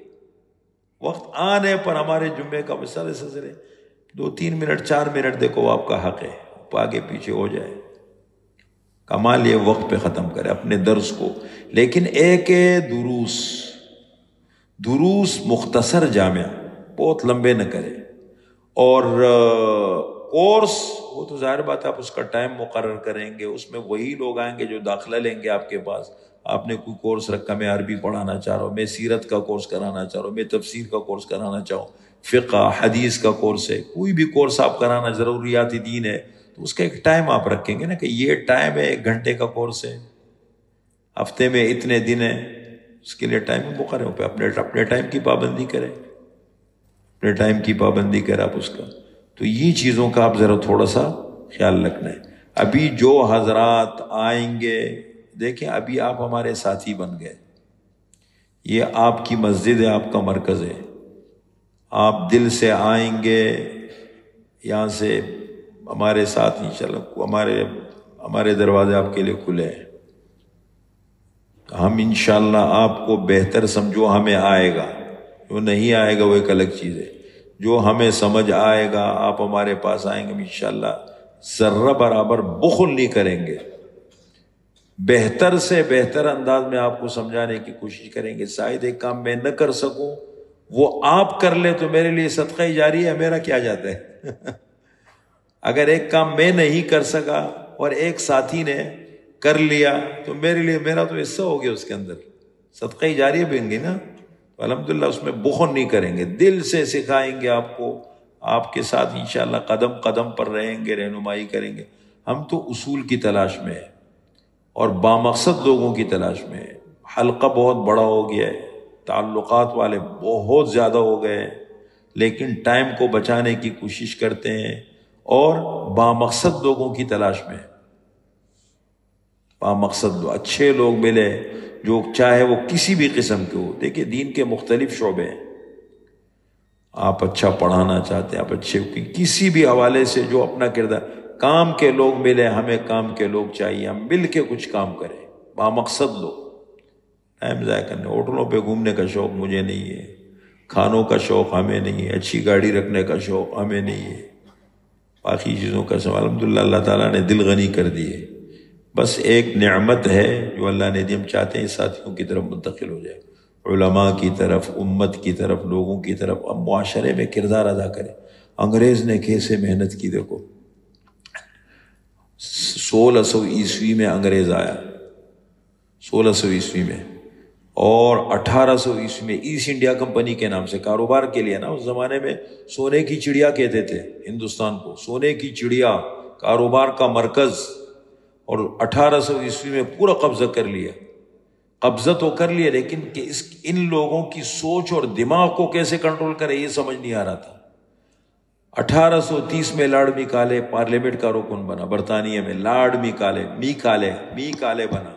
وقت آنے پر ہمارے جمعے کا مثال سلسلے 2-3 منٹ 4 منٹ دیکھو، آپ کا حق ہے، آگے پیچھے ہو جائے. کمال یہ وقت پہ ختم کرے اپنے درس کو. لیکن ایک دروس مختصر جامع، بہت لمبے نہ کرے. اور کورس وہ تو ظاہر بات ہے آپ اس کا ٹائم مقرر کریں گے، اس میں وہی لوگ آئیں گے جو داخلہ لیں گے آپ کے پاس. آپ نے کوئی کورس رکھا، میں عربی پڑھانا چاہ رہا ہوں، میں سیرت کا کورس کرانا چاہ رہا ہوں، میں تفسیر کا کورس کرانا چاہوں، فقہ حدیث کا کورس ہے، کوئی بھی کورس آپ کرانا، ضروریات دین ہے، تو اس کا ایک ٹائم آپ رکھیں گے نا کہ یہ ٹائم ہے، 1 گھنٹے کا کورس ہے، ہفتے میں اتنے دن ہیں، اس کے لیے ٹائم مقرر ہو. اپنے ٹائم کی پابندی کریں، اپنے ٹائم کی پابندی کریں آپ اس کا. تو یہ چیزوں کا آپ ذرا تھوڑا سا خیال رکھنا ہے. ابھی جو حضرات آئیں گے، دیکھیں ابھی آپ ہمارے ساتھی بن گئے، یہ آپ کی مسجد ہے، آپ کا مرکز ہے. آپ دل سے آئیں گے یہاں سے ہمارے ساتھ، انشاءاللہ ہمارے دروازے آپ کے لیے کھلے ہیں. ہم انشاءاللہ آپ کو بہتر سمجھو، ہمیں آئے گا، جو نہیں آئے گا وہ ایک الگ چیز ہے. جو ہمیں سمجھ آئے گا آپ ہمارے پاس آئیں گے، انشاءاللہ ذرہ برابر بخل نہیں کریں گے، بہتر سے بہتر انداز میں آپ کو سمجھانے کی کوشش کریں گے. شاید ایک کام میں نہ کر سکوں، وہ آپ کر لے تو میرے لیے صدقہ جاری ہے، میرا کیا جاتا ہے. اگر ایک کام میں نہیں کر سکا اور ایک ساتھی نے کر لیا تو میرے لیے، میرا تو حصہ ہو گیا اس کے اندر، صدقہ جاریہ بن گئی نا. الحمدللہ اس میں بخل نہیں کریں گے، دل سے سکھائیں گے آپ کو، آپ کے ساتھ انشاءاللہ قدم قدم پر رہیں گے، رہنمائی کریں گے. ہم تو اصول کی تلاش میں ہیں اور بامقصد لوگوں کی تلاش میں ہیں. حلقہ بہت بڑا ہو گیا ہے، تعلقات والے بہت زیادہ ہو گئے ہیں، لیکن ٹائم کو بچانے کی کوشش کرتے ہیں اور بامقصد لوگوں کی تلاش میں ہیں. بامقصد اچھے لوگ ملے، جو چاہے وہ کسی بھی قسم کے ہو. دیکھیں دین کے مختلف شعبے ہیں، آپ اچھا پڑھانا چاہتے ہیں، آپ اچھے کسی بھی حوالے سے جو اپنا کردار، کام کے لوگ ملے، ہمیں کام کے لوگ چاہیے، ہم مل کے کچھ کام کریں، بامقصد لوگ. ٹائم ضائع کرنے، ہوٹلوں پہ گھومنے کا شوق مجھے نہیں ہے، کھانوں کا شوق ہمیں نہیں ہے، اچھی گاڑی رکھنے کا شوق ہمیں نہیں ہے، باقی چیزوں کا سوال. الحمدللہ اللہ تعالیٰ نے دل غنی کر دیے. بس ایک نعمت ہے جو اللہ نے دی، ہم چاہتے ہیں ساتھیوں کی طرف منتقل ہو جائے. علماء کی طرف، امت کی طرف، لوگوں کی طرف، اب معاشرے میں کردار ادا کرے۔ انگریز نے کیسے محنت کی، دیکھو 1600 میں انگریز آیا، 1600 میں، اور 1800 میں ایسٹ انڈیا کمپنی کے نام سے کاروبار کے لیے نا، اس زمانے میں سونے کی چڑیا کہتے تھے ہندوستان کو، سونے کی چڑیا، کاروبار کا مرکز، اور 1800 میں پورا قبضہ کر لیا۔ قبضہ تو کر لیا، لیکن کہ ان لوگوں کی سوچ اور دماغ کو کیسے کنٹرول کرے یہ سمجھ نہیں آ رہا تھا۔ 1830 میں لارڈ میکالے پارلیمنٹ کا رکن بنا برطانیہ میں، لارڈ میکالے بنا،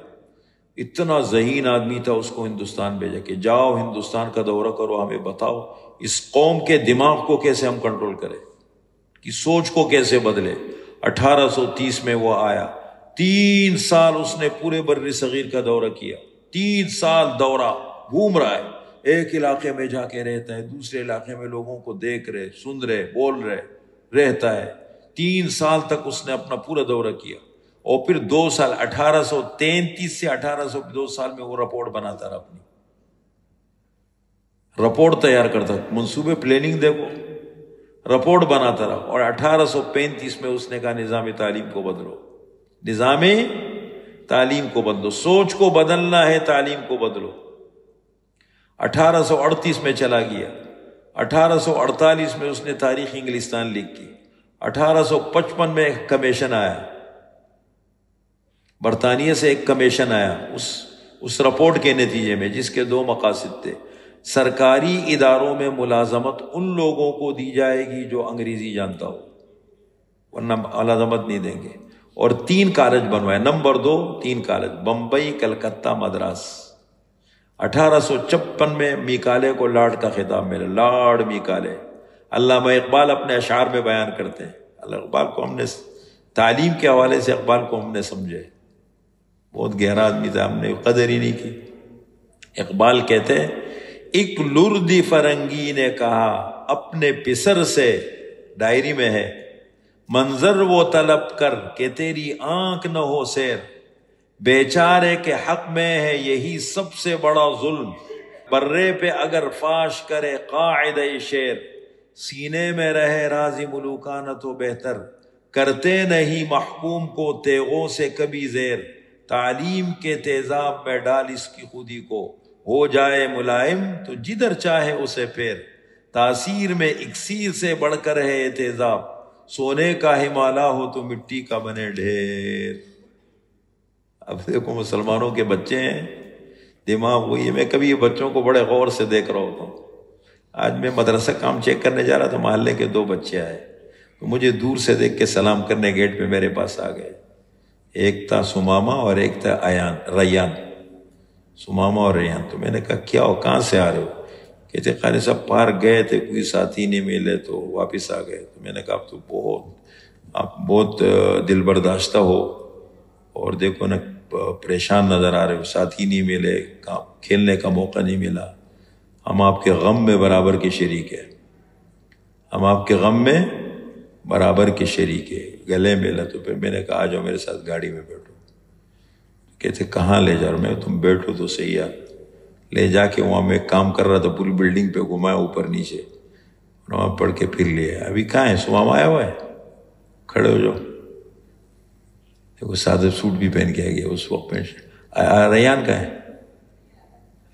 اتنا ذہین آدمی تھا، اس کو ہندوستان بھیجا کہ جاؤ ہندوستان کا دورہ کرو، ہمیں بتاؤ اس قوم کے دماغ کو کیسے ہم کنٹرول کریں، کی سوچ کو کیسے بدلے۔ 1830 میں وہ آیا، 3 سال اس نے پورے بر صغیر کا دورہ کیا، 3 سال دورہ، گھوم رہا ہے، ایک علاقے میں جا کے رہتا ہے، دوسرے علاقے میں لوگوں کو دیکھ رہے، سن رہے، بول رہے رہتا ہے۔ 3 سال تک اس نے اپنا پورا دورہ کیا، اور پھر 2 سال 1833 سے 1802 سال میں وہ رپورٹ بناتا رہا، اپنی رپورٹ تیار کرتا، منصوبے پلاننگ دیکھو، رپورٹ بناتا رہا، اور 1835 میں اس نے کہا نظام تعلیم کو بدلو، نظام تعلیم کو بدلو، سوچ کو بدلنا ہے، تعلیم کو بدلو۔ 1838 میں چلا گیا، 1848 میں اس نے تاریخ انگلستان لکھی، 1855 میں ایک کمیشن آیا، برطانیہ سے ایک کمیشن آیا اس رپورٹ کے نتیجے میں، جس کے 2 مقاصد تھے۔ سرکاری اداروں میں ملازمت ان لوگوں کو دی جائے گی جو انگریزی جانتا ہو، ورنہ ملازمت نہیں دیں گے، اور 3 کالج بنوائے۔ Number 2 3 college, Bombay, Calcutta, Madras. 1856 میں میکالے کو لارڈ کا خطاب ملا، لارڈ میکالے۔ علامہ اقبال اپنے اشعار میں بیان کرتے ہیں، اقبال کو ہم نے تعلیم کے حوالے سے اقبال کو ہم نے سمجھے، بہت گہرا آدمی تھا، ہم نے قدر ہی نہیں کی۔ اقبال کہتے ہیں ایک لردی فرنگی نے کہا اپنے پسر سے، ڈائری میں ہے، منظر وہ طلب کر کہ تیری آنکھ نہ ہو سیر، بیچارے کے حق میں ہے یہی سب سے بڑا ظلم، برے پہ اگر فاش کرے قاعدہ شعر، سینے میں رہے راضی ملوکانہ تو بہتر، کرتے نہیں محکوم کو تیغوں سے کبھی زیر، تعلیم کے تیزاب میں ڈال اس کی خودی کو، ہو جائے ملائم تو جدھر چاہے اسے پھیر، تاثیر میں اکسیر سے بڑھ کر ہے تیزاب، سونے کا ہمالا ہو تو مٹی کا بنے ڈھیر۔ اب دیکھو مسلمانوں کے بچے ہیں، دماغ وہی ہے۔ میں کبھی بچوں کو بڑے غور سے دیکھ رہا ہوتا ہوں۔ آج میں مدرسہ کام چیک کرنے جا رہا تھا، محلے کے 2 بچے آئے تو مجھے دور سے دیکھ کے سلام کرنے گیٹ پہ میرے پاس آ گئے، ایک تھا سمامہ اور ایک تھا ریان، سمامہ اور ریان۔ تو میں نے کہا کیا ہو، کہاں سے آ رہے ہو؟ کہتے قاری صاحب پارک گئے تھے، کوئی ساتھی نہیں ملے تو واپس آ گئے۔ تو میں نے کہا آپ بہت دل برداشتہ ہو، اور دیکھو نا پریشان نظر آ رہے ہو، ساتھی نہیں ملے، کھیلنے کا موقع نہیں ملا۔ ہم آپ کے غم میں برابر کے شریک ہیں، ہم آپ کے غم میں برابر کے شریک ہیں۔ گلے ملا تو پھر میں نے کہا آ جاؤ میرے ساتھ گاڑی میں بیٹھو۔ کہتے کہاں لے جا رہا؟ میں تم بیٹھو تو صحیح ہے۔ لے جا کے وہاں میں کام کر رہا تھا، پوری بلڈنگ پہ گھمایا اوپر نیچے، وہاں پڑھ کے پھر لیا۔ ابھی کہاں ہے سمام؟ آیا ہوا ہے، کھڑے ہو جاؤ۔ دیکھو سادہ سوٹ بھی پہن کے آ گیا اس وقت میں۔ ریان کا ہے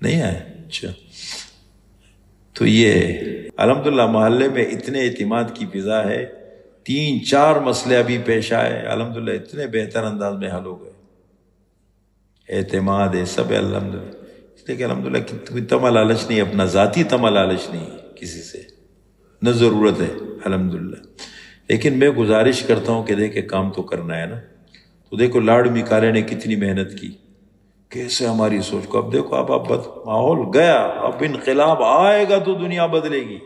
نہیں آیا؟ اچھا۔ تو یہ الحمدللہ محلے میں اتنے اعتماد کی فضا ہے، 3-4 مسئلے ابھی پیش آئے، الحمدللہ اتنے بہتر انداز میں حل ہو گئے۔ اعتماد ہے سب ہے الحمدللہ، اس لیے کہ الحمدللہ کوئی تمہ لالچ نہیں، اپنا ذاتی تمہ لالچ نہیں کسی سے، نہ ضرورت ہے الحمدللہ۔ لیکن میں گزارش کرتا ہوں کہ دیکھیں کام تو کرنا ہے نا۔ تو دیکھو لارڈ میکالے نے کتنی محنت کی، کیسے ہماری سوچ کو، اب دیکھو اب ماحول گیا، اب انقلاب آئے گا تو دنیا بدلے گی،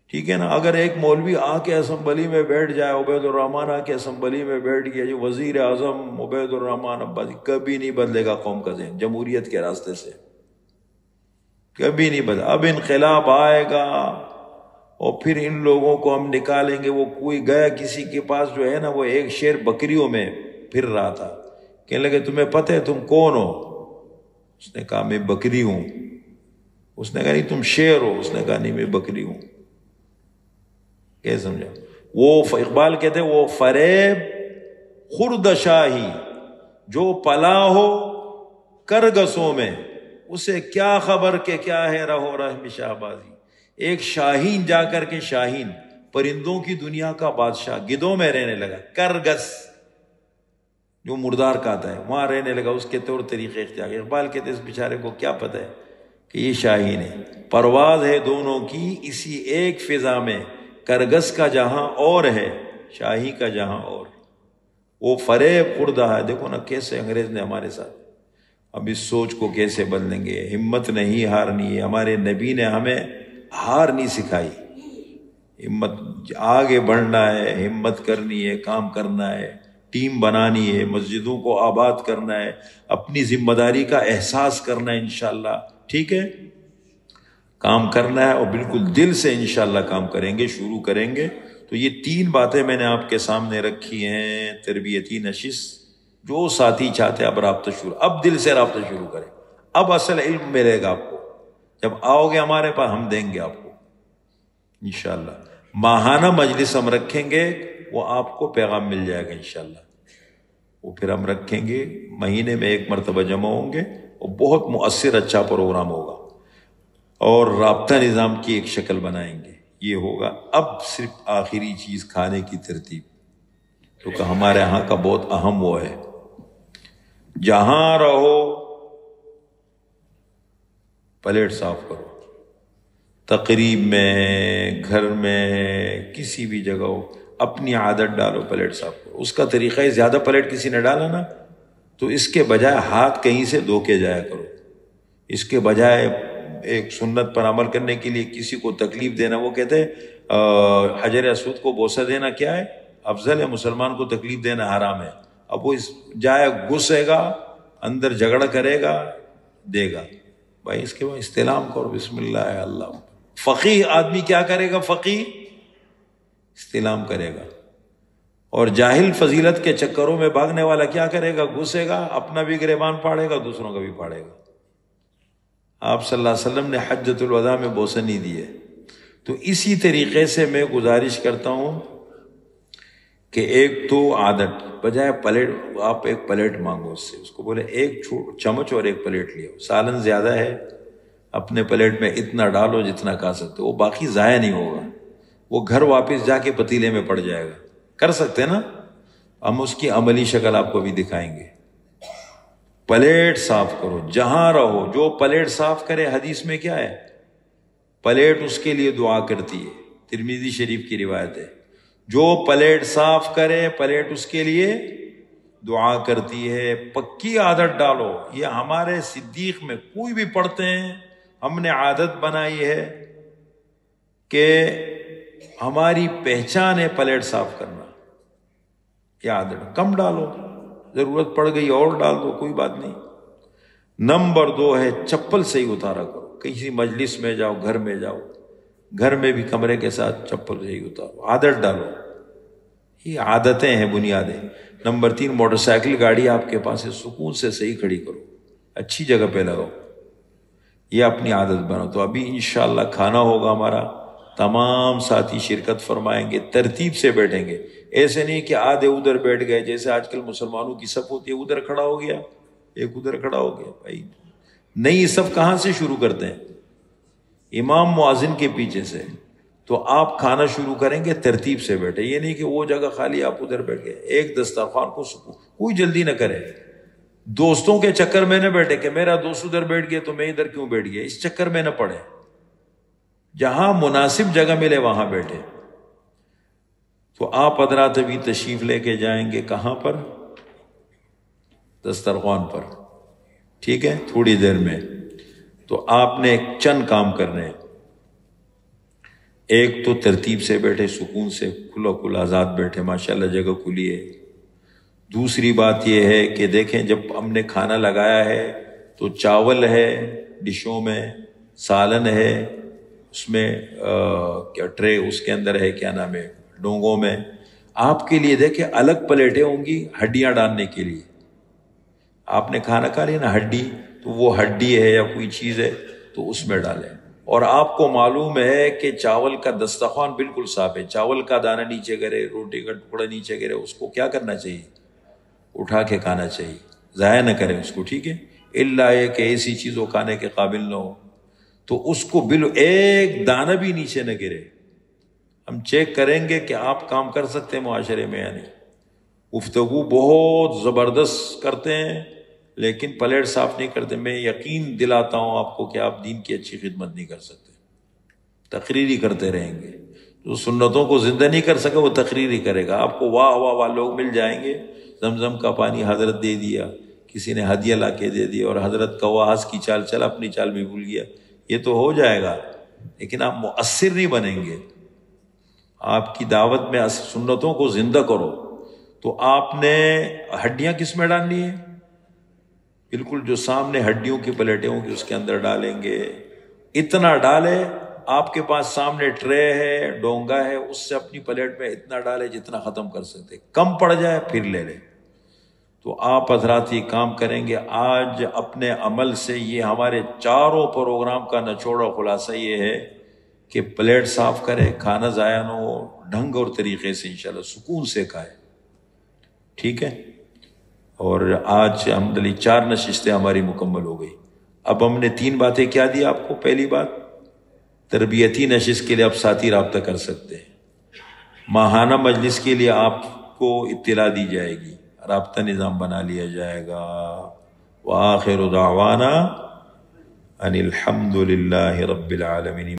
ٹھیک ہے نا۔ اگر ایک مولوی آ کے اسمبلی میں بیٹھ جائے، عبید الرحمان آ کے اسمبلی میں بیٹھ گیا، جو وزیر اعظم عبید الرحمان عباسی، کبھی نہیں بدلے گا قوم کا ذہن جمہوریت کے راستے سے، کبھی نہیں بدلے۔ اب انقلاب آئے گا اور پھر ان لوگوں کو ہم نکالیں گے۔ وہ کوئی گیا کسی کے پاس جو ہے نا، وہ ایک شیر بکریوں میں پھر رہا تھا، کہنے لگے تمہیں پتہ ہے تم کون ہو؟ اس نے کہا میں بکری ہوں۔ اس نے کہا نہیں تم شیر ہو، اس نے کہا نہیں میں بکری ہوں. کیسے سمجھا؟ وہ اقبال کہتے وہ فریب خرد شاہی جو پلا ہو کرگسوں میں، اسے کیا خبر کہ کیا ہے رہو رحم شہبازی. ایک شاہین جا کر کے، شاہین پرندوں کی دنیا کا بادشاہ، گدوں میں رہنے لگا. کرگس جو مردار کہتا ہے وہاں رہنے لگا، اس کے طور طریقے اختیار. اقبال کہتے اس بیچارے کو کیا پتہ ہے کہ یہ شاہین ہے. پرواز ہے دونوں کی اسی ایک فضا میں، کرگس کا جہاں اور ہے شاہی کا جہاں اور. وہ فریب خوردہ ہے. دیکھو نا کیسے انگریز نے ہمارے ساتھ، اب اس سوچ کو کیسے بدلیں گے. ہمت نہیں ہارنی ہے. ہمارے نبی نے ہمیں ہار نہیں سکھائی. ہمت آگے بڑھنا ہے، ہمت کرنی ہے، کام کرنا ہے، ٹیم بنانی ہے، مسجدوں کو آباد کرنا ہے، اپنی ذمہ داری کا احساس کرنا ہے. انشاءاللہ ٹھیک ہے، کام کرنا ہے اور بالکل دل سے انشاءاللہ کام کریں گے، شروع کریں گے. تو یہ 3 باتیں میں نے آپ کے سامنے رکھی ہیں. تربیتی نشست، جو ساتھی چاہتے اب رابطہ شروع، اب دل سے رابطہ شروع کریں. اب اصل علم ملے گا آپ کو. جب آؤ گے ہمارے پاس ہم دیں گے آپ کو انشاءاللہ. ماہانہ مجلس ہم رکھیں گے، وہ آپ کو پیغام مل جائے گا انشاءاللہ. وہ پھر ہم رکھیں گے، مہینے میں 1 مرتبہ جمع ہوں گے، اور بہت مؤثر اچھا پروگرام ہوگا. اور رابطہ نظام کی ایک شکل بنائیں گے. یہ ہوگا. اب صرف آخری چیز کھانے کی ترتیب، کیونکہ ہمارے ہاں کا بہت اہم وہ ہے. جہاں رہو پلیٹ صاف کرو. تقریب میں، گھر میں، کسی بھی جگہ ہو، اپنی عادت ڈالو پلیٹ صاف کرو. اس کا طریقہ ہے زیادہ پلیٹ کسی نے ڈالا نا تو اس کے بجائے ہاتھ کہیں سے دھو کے جایا کرو. اس کے بجائے ایک سنت پر عمل کرنے کے لیے کسی کو تکلیف دینا، وہ کہتے ہیں حجر اسود کو بوسہ دینا کیا ہے؟ افضل ہے. مسلمان کو تکلیف دینا حرام ہے. اب وہ اس جائے گھسے گا، اندر جھگڑا کرے گا، دے گا. بھائی اس کے بعد استلام کرو، بسم اللہ اللہ. فقیہ آدمی کیا کرے گا؟ فقیہ استلام کرے گا. اور جاہل فضیلت کے چکروں میں بھاگنے والا کیا کرے گا؟ گھسے گا، اپنا بھی گریبان پھاڑے گا، دوسروں کا بھی پھاڑے گا. آپ صلی اللہ علیہ وسلم نے حجۃ الوداع میں بوسہ نہیں دیے. تو اسی طریقے سے میں گزارش کرتا ہوں کہ ایک تو عادت، بجائے پلیٹ آپ ایک پلیٹ مانگو اس سے، اس کو بولے 1 چمچ اور 1 پلیٹ لیو. سالن زیادہ ہے، اپنے پلیٹ میں اتنا ڈالو جتنا کھا سکتے، وہ باقی ضائع نہیں ہوگا. وہ گھر واپس جا کے پتیلے میں پڑ جائے گا. کر سکتے نا؟ ہم اس کی عملی شکل آپ کو بھی دکھائیں گے. پلیٹ صاف کرو جہاں رہو. جو پلیٹ صاف کرے، حدیث میں کیا ہے؟ پلیٹ اس کے لیے دعا کرتی ہے. ترمذی شریف کی روایت ہے. جو پلیٹ صاف کرے، پلیٹ اس کے لیے دعا کرتی ہے. پکی عادت ڈالو. یہ ہمارے صدیق میں کوئی بھی پڑھتے ہیں، ہم نے عادت بنائی ہے کہ ہماری پہچان ہے پلیٹ صاف کرنا. یہ عادت کم ڈالو، ضرورت پڑ گئی اور ڈال دو، کوئی بات نہیں. نمبر 2 ہے چپل صحیح اتارا کرو. کسی مجلس میں جاؤ، گھر میں جاؤ، گھر میں بھی کمرے کے ساتھ چپل صحیح اتارو. عادت ڈالو. یہ عادتیں ہیں، بنیادیں. نمبر 3 موٹر سائیکل گاڑی آپ کے پاس ہے، سکون سے صحیح کھڑی کرو، اچھی جگہ پہ لگاؤ. یہ اپنی عادت بناؤ. تو ابھی انشاءاللہ کھانا ہوگا ہمارا، تمام ساتھی شرکت فرمائیں گے، ترتیب سے بیٹھیں گے. ایسے نہیں کہ آدھے ادھر بیٹھ گئے، جیسے آج کل مسلمانوں کی صف ہوتی ہے، ادھر کھڑا ہو گیا، ایک ادھر کھڑا ہو گیا. بھائی نئی صف کہاں سے شروع کرتے ہیں؟ امام مؤذن کے پیچھے سے. تو آپ کھانا شروع کریں گے ترتیب سے بیٹھے. یہ نہیں کہ وہ جگہ خالی آپ ادھر بیٹھ گئے. ایک دسترخوان کو سکون، کوئی جلدی نہ کرے. دوستوں کے چکر میں نہ بیٹھے کہ میرا دوست ادھر بیٹھ گیا تو میں ادھر کیوں بیٹھ گیا. اس چکر میں نہ پڑے. جہاں مناسب جگہ ملے وہاں بیٹھے. تو آپ حضرات ابھی تشریف لے کے جائیں گے کہاں پر؟ دسترخوان پر. ٹھیک ہے، تھوڑی دیر میں. تو آپ نے چند کام کرنے ہیں. ایک تو ترتیب سے بیٹھے، سکون سے، کھلا کھلا آزاد بیٹھے، ماشاءاللہ جگہ کھلی ہے. دوسری بات یہ ہے کہ دیکھیں جب ہم نے کھانا لگایا ہے تو چاول ہے ڈشوں میں، سالن ہے اس میں، کیا ٹرے اس کے اندر ہے، کیا نام ہے، ڈونگوں میں. آپ کے لیے دیکھیں الگ پلیٹیں ہوں گی ہڈیاں ڈالنے کے لیے. آپ نے کھانا کھا لیا نا، ہڈی، تو وہ ہڈی ہے یا کوئی چیز ہے تو اس میں ڈالیں. اور آپ کو معلوم ہے کہ چاول کا دسترخوان بالکل صاف ہے، چاول کا دانہ نیچے گرے، روٹی کا ٹکڑا نیچے گرے، اس کو کیا کرنا چاہیے؟ اٹھا کے کھانا چاہیے، ضائع نہ کریں اس کو، ٹھیک ہے؟ الا یہ کہ ایسی چیزوں کھانے کے قابل نہ ہو تو اس کو ایک دانہ بھی نیچے نہ گرے. ہم چیک کریں گے کہ آپ کام کر سکتے ہیں معاشرے میں یا نہیں. گفتگو بہت زبردست کرتے ہیں لیکن پلیٹ صاف نہیں کرتے. میں یقین دلاتا ہوں آپ کو کہ آپ دین کی اچھی خدمت نہیں کر سکتے. تقریر ہی کرتے رہیں گے. جو سنتوں کو زندہ نہیں کر سکے وہ تقریر ہی کرے گا. آپ کو واہ واہ واہ لوگ مل جائیں گے، زمزم کا پانی حضرت دے دیا، کسی نے ہدیہ لا کے دے دیا، اور حضرت کا وعظ کی چال چل، اپنی چال بھی بھول گیا. یہ تو ہو جائے گا لیکن آپ مؤثر نہیں بنیں گے. آپ کی دعوت میں سنتوں کو زندہ کرو. تو آپ نے ہڈیاں کس میں ڈالنی ہے؟ بالکل جو سامنے ہڈیوں کی پلیٹیں ہوں گی اس کے اندر ڈالیں گے. اتنا ڈالے، آپ کے پاس سامنے ٹرے ہے، ڈونگا ہے، اس سے اپنی پلیٹ میں اتنا ڈالے جتنا ختم کر سکتے. کم پڑ جائے پھر لے لے. تو آپ حضرات یہ کام کریں گے. آج اپنے عمل سے یہ ہمارے چاروں پروگرام کا نچوڑا خلاصہ یہ ہے کہ پلیٹ صاف کرے، کھانا ضائع نہ ہو، ڈھنگ اور طریقے سے انشاءاللہ سکون سے کھائے، ٹھیک ہے؟ اور آج الحمدللہ 4 نشستیں ہماری مکمل ہو گئی. اب ہم نے 3 باتیں کیا دی آپ کو. پہلی بات، تربیتی نشست کے لیے آپ ساتھی رابطہ کر سکتے ہیں. ماہانہ مجلس کے لیے آپ کو اطلاع دی جائے گی، رابطہ نظام بنا لیا جائے گا. وآخر دعوانا ان الحمد للہ رب العالمین.